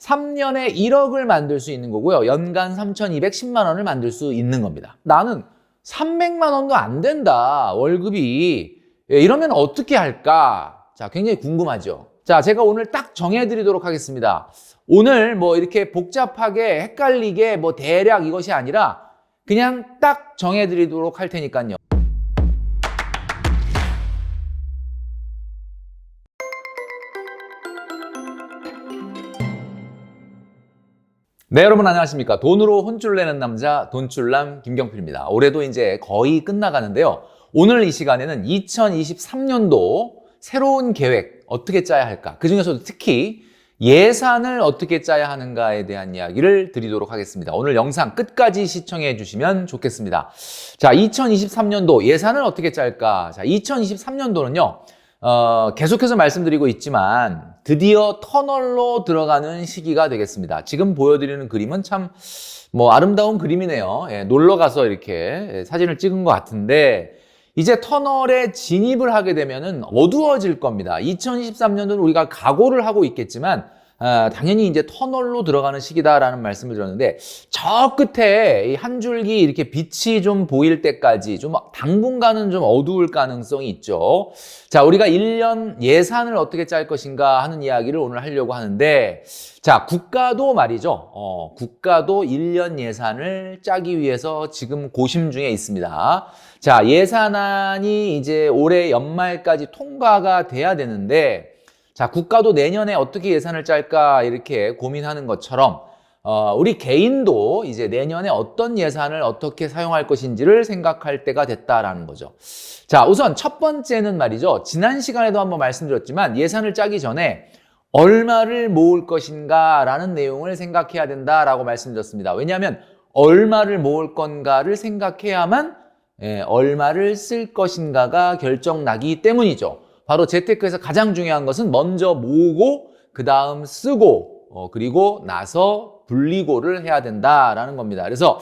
3년에 1억을 만들 수 있는 거고요. 연간 3,210만 원을 만들 수 있는 겁니다. 나는 300만 원도 안 된다, 월급이. 이러면 어떻게 할까? 자, 굉장히 궁금하죠. 자, 제가 오늘 딱 정해드리도록 하겠습니다. 오늘 뭐 이렇게 복잡하게 헷갈리게 뭐 대략 이것이 아니라 그냥 딱 정해드리도록 할 테니까요. 네, 여러분 안녕하십니까. 돈으로 혼쭐 내는 남자 돈줄남 김경필입니다. 올해도 이제 거의 끝나가는데요. 오늘 이 시간에는 2023년도 새로운 계획 어떻게 짜야 할까? 그 중에서도 특히 예산을 어떻게 짜야 하는가에 대한 이야기를 드리도록 하겠습니다. 오늘 영상 끝까지 시청해 주시면 좋겠습니다. 자, 2023년도 예산을 어떻게 짤까? 자, 2023년도는요. 계속해서 말씀드리고 있지만 드디어 터널로 들어가는 시기가 되겠습니다. 지금 보여드리는 그림은 참 아름다운 그림이네요. 예, 놀러 가서 이렇게 사진을 찍은 것 같은데 이제 터널에 진입을 하게 되면은 어두워질 겁니다. 2023년도는 우리가 각오를 하고 있겠지만 당연히 이제 터널로 들어가는 시기다라는 말씀을 드렸는데 저 끝에 한 줄기 이렇게 빛이 좀 보일 때까지 좀 당분간은 좀 어두울 가능성이 있죠. 자, 우리가 1년 예산을 어떻게 짤 것인가 하는 이야기를 오늘 하려고 하는데 자, 국가도 말이죠. 국가도 1년 예산을 짜기 위해서 지금 고심 중에 있습니다. 자, 예산안이 이제 올해 연말까지 통과가 돼야 되는데 자, 국가도 내년에 어떻게 예산을 짤까 이렇게 고민하는 것처럼 우리 개인도 이제 내년에 어떤 예산을 어떻게 사용할 것인지를 생각할 때가 됐다라는 거죠. 자, 우선 첫 번째는 말이죠. 지난 시간에도 한번 말씀드렸지만 예산을 짜기 전에 얼마를 모을 것인가 라는 내용을 생각해야 된다라고 말씀드렸습니다. 왜냐하면 얼마를 모을 건가를 생각해야만 얼마를 쓸 것인가가 결정나기 때문이죠. 바로 재테크에서 가장 중요한 것은 먼저 모으고 그 다음 쓰고 그리고 나서 분리고를 해야 된다라는 겁니다. 그래서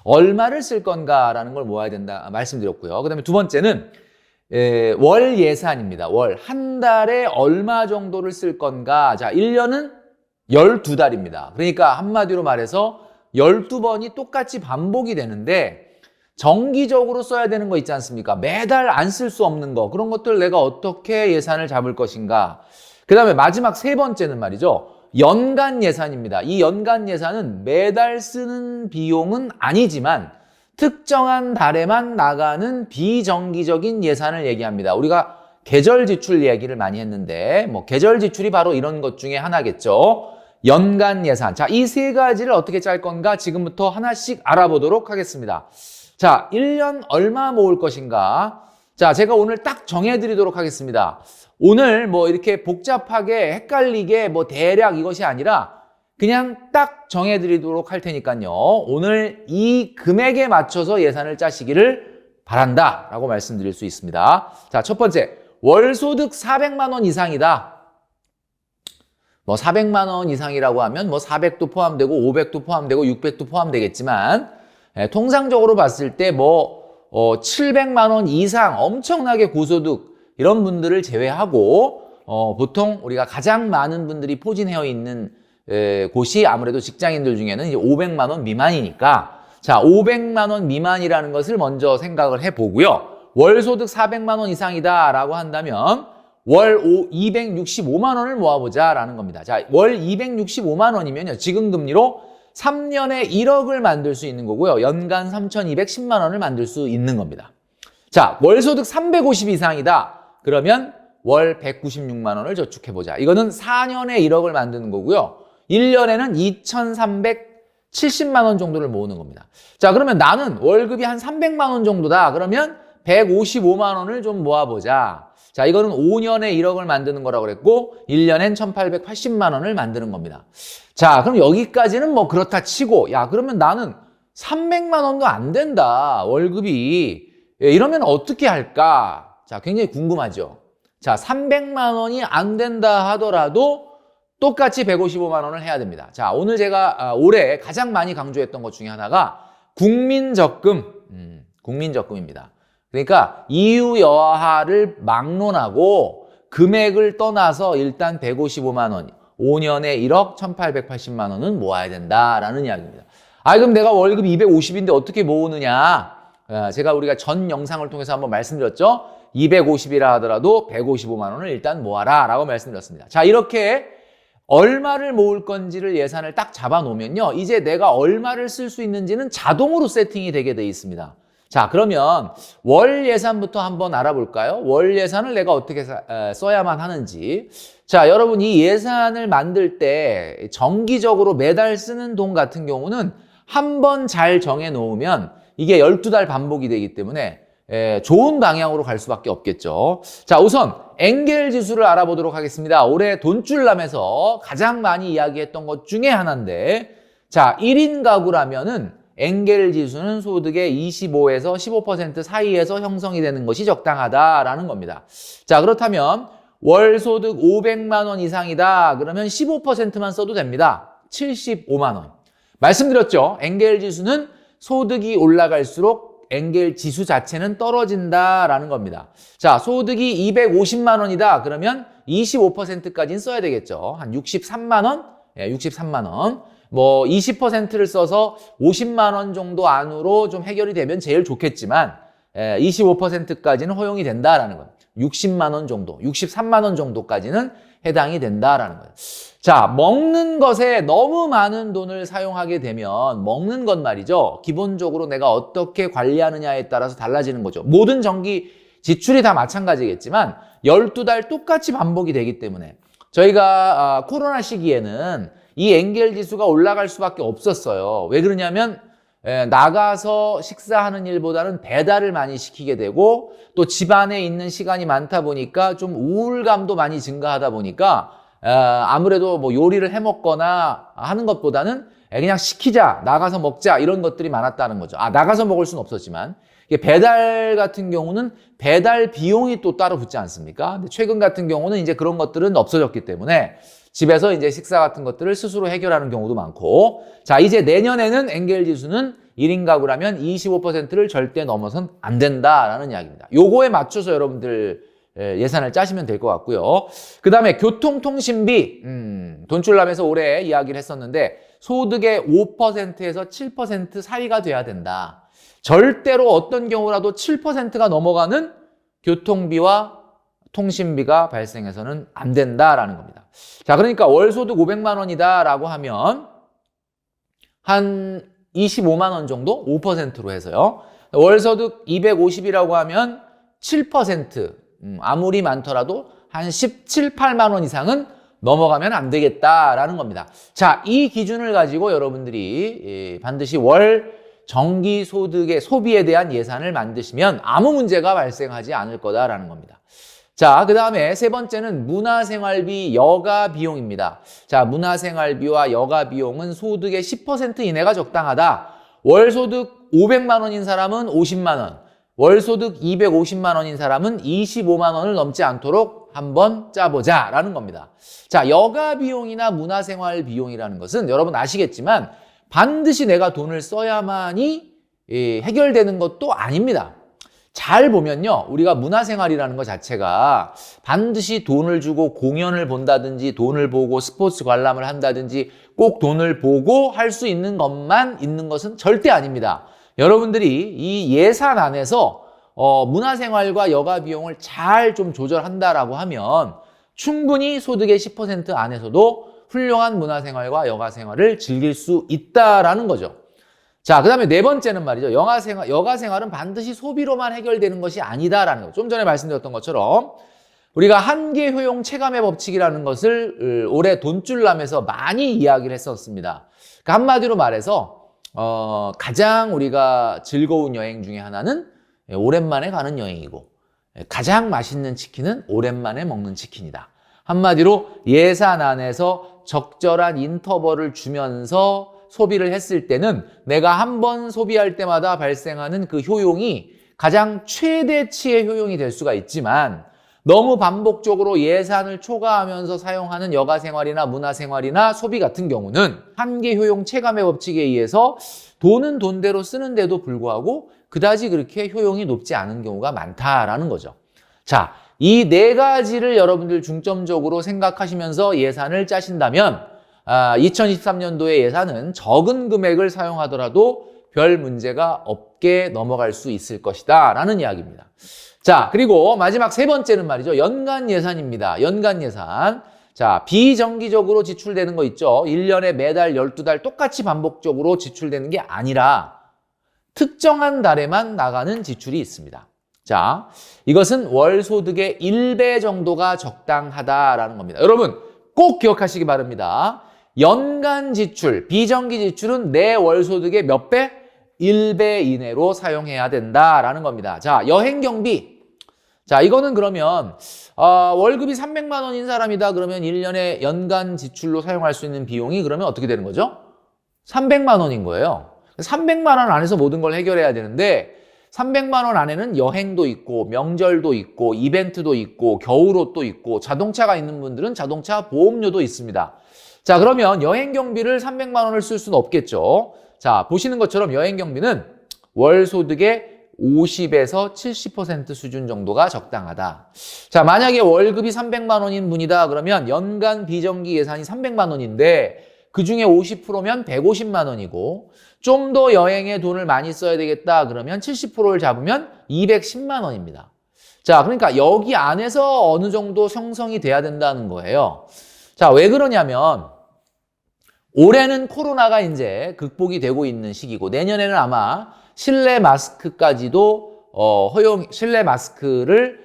얼마를 쓸 건가라는 걸 모아야 된다 말씀드렸고요. 그 다음에 두 번째는 월 예산입니다. 월. 한 달에 얼마 정도를 쓸 건가. 자, 1년은 12달입니다. 그러니까 한마디로 말해서 12번이 똑같이 반복이 되는데 정기적으로 써야 되는 거 있지 않습니까? 매달 안 쓸 수 없는 거. 그런 것들 내가 어떻게 예산을 잡을 것인가. 그 다음에 마지막 세 번째는 말이죠. 연간 예산입니다. 이 연간 예산은 매달 쓰는 비용은 아니지만 특정한 달에만 나가는 비정기적인 예산을 얘기합니다. 우리가 계절 지출 얘기를 많이 했는데 계절 지출이 바로 이런 것 중에 하나겠죠. 연간 예산. 자, 이 세 가지를 어떻게 짤 건가 지금부터 하나씩 알아보도록 하겠습니다. 자, 1년 얼마 모을 것인가? 자, 제가 오늘 딱 정해드리도록 하겠습니다. 오늘 이렇게 복잡하게 헷갈리게 대략 이것이 아니라 그냥 딱 정해드리도록 할 테니까요. 오늘 이 금액에 맞춰서 예산을 짜시기를 바란다 라고 말씀드릴 수 있습니다. 자, 첫 번째, 월소득 400만 원 이상이다. 400만 원 이상이라고 하면 400도 포함되고 500도 포함되고 600도 포함되겠지만 통상적으로 봤을 때 700만 원 이상 엄청나게 고소득 이런 분들을 제외하고 보통 우리가 가장 많은 분들이 포진해 있는 곳이 아무래도 직장인들 중에는 이제 500만 원 미만이니까 자, 500만 원 미만이라는 것을 먼저 생각을 해보고요. 월소득 400만 원 이상이다 라고 한다면 월 265만 원을 모아보자 라는 겁니다. 자, 월 265만 원이면요. 지금 금리로 3년에 1억을 만들 수 있는 거고요. 연간 3,210만 원을 만들 수 있는 겁니다. 자, 월소득 350 이상이다. 그러면 월 196만 원을 저축해보자. 이거는 4년에 1억을 만드는 거고요. 1년에는 2,370만 원 정도를 모으는 겁니다. 자, 그러면 나는 월급이 한 300만 원 정도다. 그러면 155만 원을 좀 모아보자. 자, 이거는 5년에 1억을 만드는 거라고 그랬고 1년엔 1,880만 원을 만드는 겁니다. 자, 그럼 여기까지는 그렇다 치고 야, 그러면 나는 300만 원도 안 된다. 월급이. 이러면 어떻게 할까? 자, 굉장히 궁금하죠. 자, 300만 원이 안 된다 하더라도 똑같이 155만 원을 해야 됩니다. 자, 오늘 제가 올해 가장 많이 강조했던 것 중에 하나가 국민적금, 국민적금입니다. 그러니까 이유 여하를 막론하고 금액을 떠나서 일단 155만 원, 5년에 1억 1,880만 원은 모아야 된다라는 이야기입니다. 그럼 내가 월급 250인데 어떻게 모으느냐? 우리가 전 영상을 통해서 한번 말씀드렸죠. 250이라 하더라도 155만 원을 일단 모아라 라고 말씀드렸습니다. 자, 이렇게 얼마를 모을 건지를 예산을 딱 잡아 놓으면요, 이제 내가 얼마를 쓸 수 있는지는 자동으로 세팅이 되게 돼 있습니다. 자, 그러면 월 예산부터 한번 알아볼까요? 월 예산을 내가 어떻게 써야만 하는지. 자, 여러분, 이 예산을 만들 때 정기적으로 매달 쓰는 돈 같은 경우는 한번 잘 정해 놓으면 이게 12달 반복이 되기 때문에 좋은 방향으로 갈 수밖에 없겠죠. 자, 우선 엥겔 지수를 알아보도록 하겠습니다. 올해 돈줄남에서 가장 많이 이야기했던 것 중에 하나인데, 자, 1인 가구라면은 엥겔 지수는 소득의 25에서 15% 사이에서 형성이 되는 것이 적당하다라는 겁니다. 자, 그렇다면 월 소득 500만 원 이상이다. 그러면 15%만 써도 됩니다. 75만 원. 말씀드렸죠. 엥겔 지수는 소득이 올라갈수록 엥겔 지수 자체는 떨어진다라는 겁니다. 자, 소득이 250만 원이다. 그러면 25%까지는 써야 되겠죠. 한 63만 원? 63만 원. 20%를 써서 50만 원 정도 안으로 좀 해결이 되면 제일 좋겠지만 25%까지는 허용이 된다라는 거예요. 60만 원 정도, 63만 원 정도까지는 해당이 된다라는 거예요. 자, 먹는 것에 너무 많은 돈을 사용하게 되면 먹는 것 말이죠. 기본적으로 내가 어떻게 관리하느냐에 따라서 달라지는 거죠. 모든 전기 지출이 다 마찬가지겠지만 12달 똑같이 반복이 되기 때문에 저희가 코로나 시기에는 이 엥겔 지수가 올라갈 수밖에 없었어요. 왜 그러냐면 나가서 식사하는 일보다는 배달을 많이 시키게 되고 또 집안에 있는 시간이 많다 보니까 좀 우울감도 많이 증가하다 보니까 아무래도 요리를 해 먹거나 하는 것보다는 그냥 시키자, 나가서 먹자 이런 것들이 많았다는 거죠. 나가서 먹을 수는 없었지만 배달 같은 경우는 배달 비용이 또 따로 붙지 않습니까? 근데 최근 같은 경우는 이제 그런 것들은 없어졌기 때문에 집에서 이제 식사 같은 것들을 스스로 해결하는 경우도 많고, 자, 이제 내년에는 엥겔 지수는 1인 가구라면 25%를 절대 넘어선 안 된다라는 이야기입니다. 요거에 맞춰서 여러분들 예산을 짜시면 될 것 같고요. 그 다음에 교통통신비, 돈줄남에서 올해 이야기를 했었는데 소득의 5%에서 7% 사이가 돼야 된다. 절대로 어떤 경우라도 7%가 넘어가는 교통비와 통신비가 발생해서는 안 된다라는 겁니다. 자, 그러니까 월 소득 500만 원이다라고 하면 한 25만 원 정도? 5%로 해서요. 월 소득 250이라고 하면 7%, 아무리 많더라도 한 17, 8만 원 이상은 넘어가면 안 되겠다라는 겁니다. 자, 이 기준을 가지고 여러분들이 반드시 월 정기소득의 소비에 대한 예산을 만드시면 아무 문제가 발생하지 않을 거다라는 겁니다. 자, 그 다음에 세 번째는 문화생활비 여가 비용입니다. 자, 문화생활비와 여가 비용은 소득의 10% 이내가 적당하다. 월소득 500만 원인 사람은 50만 원, 월소득 250만 원인 사람은 25만 원을 넘지 않도록 한번 짜보자라는 겁니다. 자, 여가 비용이나 문화생활 비용이라는 것은 여러분 아시겠지만 반드시 내가 돈을 써야만이 해결되는 것도 아닙니다. 잘 보면요, 우리가 문화생활이라는 것 자체가 반드시 돈을 주고 공연을 본다든지 돈을 보고 스포츠 관람을 한다든지 꼭 돈을 보고 할 수 있는 것만 있는 것은 절대 아닙니다. 여러분들이 이 예산 안에서 문화생활과 여가 비용을 잘 좀 조절한다라고 하면 충분히 소득의 10% 안에서도 훌륭한 문화생활과 여가생활을 즐길 수 있다라는 거죠. 자, 그 다음에 네 번째는 말이죠. 여가생활은 반드시 소비로만 해결되는 것이 아니다라는 거. 좀 전에 말씀드렸던 것처럼 우리가 한계 효용 체감의 법칙이라는 것을 올해 돈줄남에서 많이 이야기를 했었습니다. 그러니까 한마디로 말해서 가장 우리가 즐거운 여행 중에 하나는 오랜만에 가는 여행이고 가장 맛있는 치킨은 오랜만에 먹는 치킨이다. 한마디로 예산 안에서 적절한 인터벌을 주면서 소비를 했을 때는 내가 한 번 소비할 때마다 발생하는 그 효용이 가장 최대치의 효용이 될 수가 있지만 너무 반복적으로 예산을 초과하면서 사용하는 여가생활이나 문화생활이나 소비 같은 경우는 한계 효용 체감의 법칙에 의해서 돈은 돈대로 쓰는데도 불구하고 그다지 그렇게 효용이 높지 않은 경우가 많다라는 거죠. 자, 이 네 가지를 여러분들 중점적으로 생각하시면서 예산을 짜신다면 2023년도의 예산은 적은 금액을 사용하더라도 별 문제가 없게 넘어갈 수 있을 것이다 라는 이야기입니다. 자, 그리고 마지막 세 번째는 말이죠. 연간 예산입니다. 연간 예산. 자, 비정기적으로 지출되는 거 있죠. 1년에 매달 12달 똑같이 반복적으로 지출되는 게 아니라 특정한 달에만 나가는 지출이 있습니다. 자, 이것은 월 소득의 1배 정도가 적당하다라는 겁니다. 여러분 꼭 기억하시기 바랍니다. 연간 지출, 비정기 지출은 내 월 소득의 몇 배? 1배 이내로 사용해야 된다라는 겁니다. 자, 여행 경비. 자, 이거는 그러면 월급이 300만 원인 사람이다 그러면 1년에 연간 지출로 사용할 수 있는 비용이 그러면 어떻게 되는 거죠? 300만 원인 거예요. 300만 원 안에서 모든 걸 해결해야 되는데 300만 원 안에는 여행도 있고 명절도 있고 이벤트도 있고 겨울옷도 있고 자동차가 있는 분들은 자동차 보험료도 있습니다. 자, 그러면 여행 경비를 300만 원을 쓸 수는 없겠죠. 자, 보시는 것처럼 여행 경비는 월 소득의 50에서 70% 수준 정도가 적당하다. 자, 만약에 월급이 300만 원인 분이다 그러면 연간 비정기 예산이 300만 원인데 그중에 50%면 150만 원이고 좀 더 여행에 돈을 많이 써야 되겠다 그러면 70%를 잡으면 210만 원입니다. 자, 그러니까 여기 안에서 어느 정도 형성이 돼야 된다는 거예요. 자, 왜 그러냐면 올해는 코로나가 이제 극복이 되고 있는 시기고 내년에는 아마 실내 마스크까지도 실내 마스크를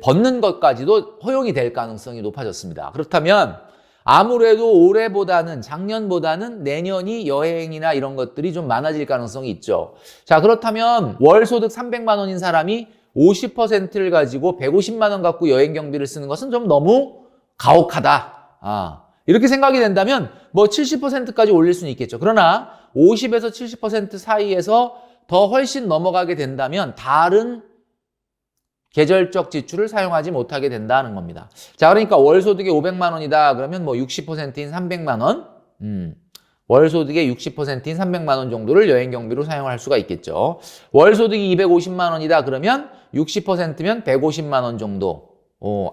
벗는 것까지도 허용이 될 가능성이 높아졌습니다. 그렇다면 아무래도 올해보다는 작년보다는 내년이 여행이나 이런 것들이 좀 많아질 가능성이 있죠. 자, 그렇다면 월 소득 300만 원인 사람이 50%를 가지고 150만 원 갖고 여행 경비를 쓰는 것은 좀 너무 가혹하다. 이렇게 생각이 된다면 뭐 70%까지 올릴 수는 있겠죠. 그러나 50에서 70% 사이에서 더 훨씬 넘어가게 된다면 다른 계절적 지출을 사용하지 못하게 된다는 겁니다. 자, 그러니까 월 소득이 500만 원이다 그러면 뭐 60%인 300만 원, 월 소득의 60%인 300만 원 정도를 여행 경비로 사용할 수가 있겠죠. 월 소득이 250만 원이다 그러면 60%면 150만 원 정도.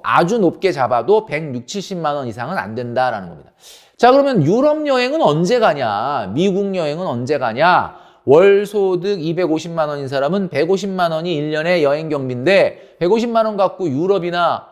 아주 높게 잡아도 160, 70만 원 이상은 안 된다라는 겁니다. 자, 그러면 유럽 여행은 언제 가냐? 미국 여행은 언제 가냐? 월 소득 250만 원인 사람은 150만 원이 1년에 여행 경비인데 150만 원 갖고 유럽이나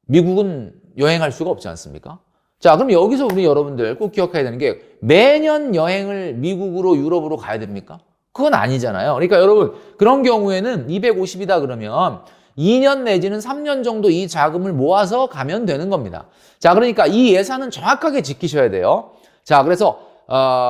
미국은 여행할 수가 없지 않습니까? 자, 그럼 여기서 우리 여러분들 꼭 기억해야 되는 게 매년 여행을 미국으로 유럽으로 가야 됩니까? 그건 아니잖아요. 그러니까 여러분 그런 경우에는 250이다 그러면 2년 내지는 3년 정도 이 자금을 모아서 가면 되는 겁니다. 자, 그러니까 이 예산은 정확하게 지키셔야 돼요. 자, 그래서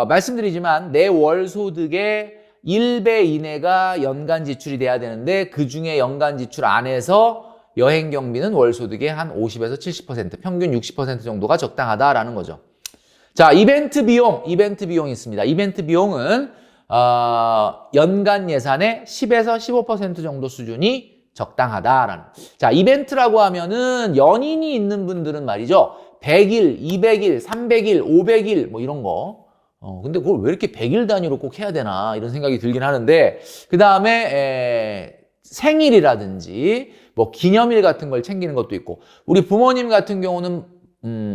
말씀드리지만 내 월 소득의 1배 이내가 연간 지출이 돼야 되는데 그중에 연간 지출 안에서 여행 경비는 월 소득의 한 50에서 70%, 평균 60% 정도가 적당하다라는 거죠. 자, 이벤트 비용이 있습니다. 이벤트 비용은 연간 예산의 10에서 15% 정도 수준이 적당하다라는. 자, 이벤트라고 하면은 연인이 있는 분들은 말이죠. 100일, 200일, 300일, 500일 뭐 이런 거. 근데 그걸 왜 이렇게 100일 단위로 꼭 해야 되나 이런 생각이 들긴 하는데 그 다음에 생일이라든지 뭐 기념일 같은 걸 챙기는 것도 있고 우리 부모님 같은 경우는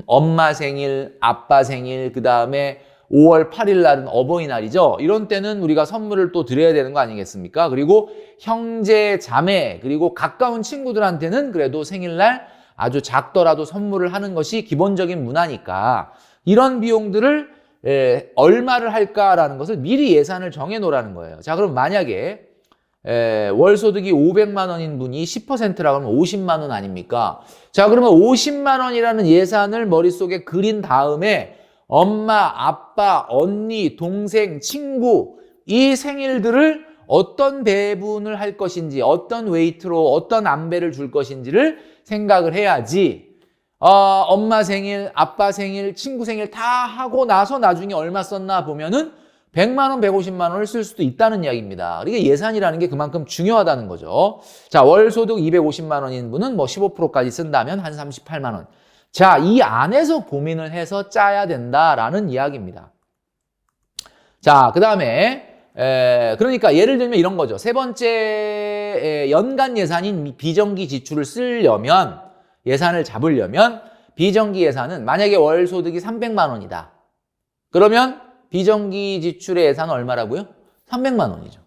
엄마 생일, 아빠 생일, 그 다음에 5월 8일 날은 어버이날이죠. 이런 때는 우리가 선물을 또 드려야 되는 거 아니겠습니까? 그리고 형제, 자매, 그리고 가까운 친구들한테는 그래도 생일날 아주 작더라도 선물을 하는 것이 기본적인 문화니까 이런 비용들을 얼마를 할까라는 것을 미리 예산을 정해 놓으라는 거예요. 자, 그럼 만약에 월 소득이 500만 원인 분이 10%라고 하면 50만 원 아닙니까? 자, 그러면 50만 원이라는 예산을 머릿속에 그린 다음에 엄마, 아빠, 언니, 동생, 친구 이 생일들을 어떤 배분을 할 것인지 어떤 웨이트로 어떤 안배를 줄 것인지를 생각을 해야지 엄마 생일, 아빠 생일, 친구 생일 다 하고 나서 나중에 얼마 썼나 보면은 100만 원, 150만 원을 쓸 수도 있다는 이야기입니다. 그러니까 예산이라는 게 그만큼 중요하다는 거죠. 자, 월 소득 250만 원인 분은 뭐 15%까지 쓴다면 한 38만 원. 자, 이 안에서 고민을 해서 짜야 된다라는 이야기입니다. 자, 그 다음에 그러니까 예를 들면 이런 거죠. 세 번째 연간 예산인 비정기 지출을 쓰려면, 예산을 잡으려면 비정기 예산은 만약에 월 소득이 300만 원이다. 그러면 비정기 지출의 예산은 얼마라고요? 300만 원이죠.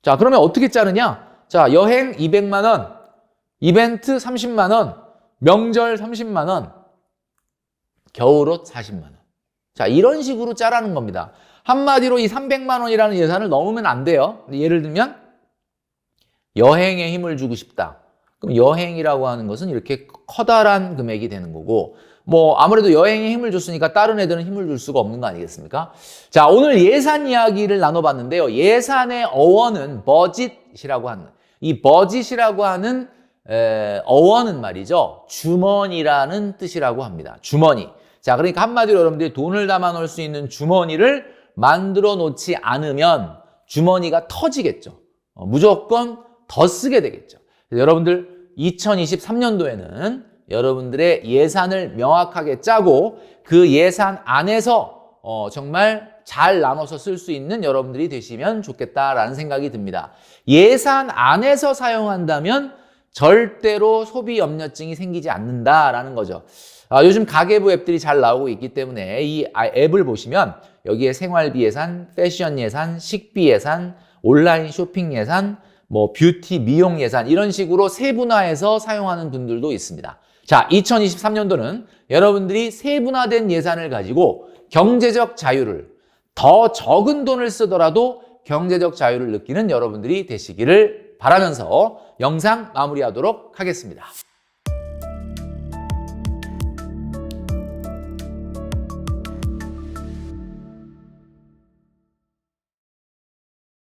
자, 그러면 어떻게 짜느냐? 자, 여행 200만 원, 이벤트 30만 원, 명절 30만 원, 겨울옷 40만 원. 자, 이런 식으로 짜라는 겁니다. 한마디로 이 300만 원이라는 예산을 넘으면 안 돼요. 예를 들면 여행에 힘을 주고 싶다. 그럼 여행이라고 하는 것은 이렇게 커다란 금액이 되는 거고, 뭐 아무래도 여행에 힘을 줬으니까 다른 애들은 힘을 줄 수가 없는 거 아니겠습니까? 자, 오늘 예산 이야기를 나눠봤는데요. 예산의 어원은 버짓이라고 하는, 이 버짓이라고 하는 어원은 말이죠, 주머니라는 뜻이라고 합니다. 주머니. 자, 그러니까 한마디로 여러분들이 돈을 담아 놓을 수 있는 주머니를 만들어 놓지 않으면 주머니가 터지겠죠. 무조건 더 쓰게 되겠죠. 여러분들 2023년도에는 여러분들의 예산을 명확하게 짜고 그 예산 안에서 정말 잘 나눠서 쓸 수 있는 여러분들이 되시면 좋겠다라는 생각이 듭니다. 예산 안에서 사용한다면 절대로 소비 염려증이 생기지 않는다라는 거죠. 요즘 가계부 앱들이 잘 나오고 있기 때문에 이 앱을 보시면 여기에 생활비 예산, 패션 예산, 식비 예산, 온라인 쇼핑 예산, 뭐 뷰티, 미용 예산 이런 식으로 세분화해서 사용하는 분들도 있습니다. 자, 2023년도는 여러분들이 세분화된 예산을 가지고 경제적 자유를, 더 적은 돈을 쓰더라도 경제적 자유를 느끼는 여러분들이 되시기를 바라면서 영상 마무리하도록 하겠습니다.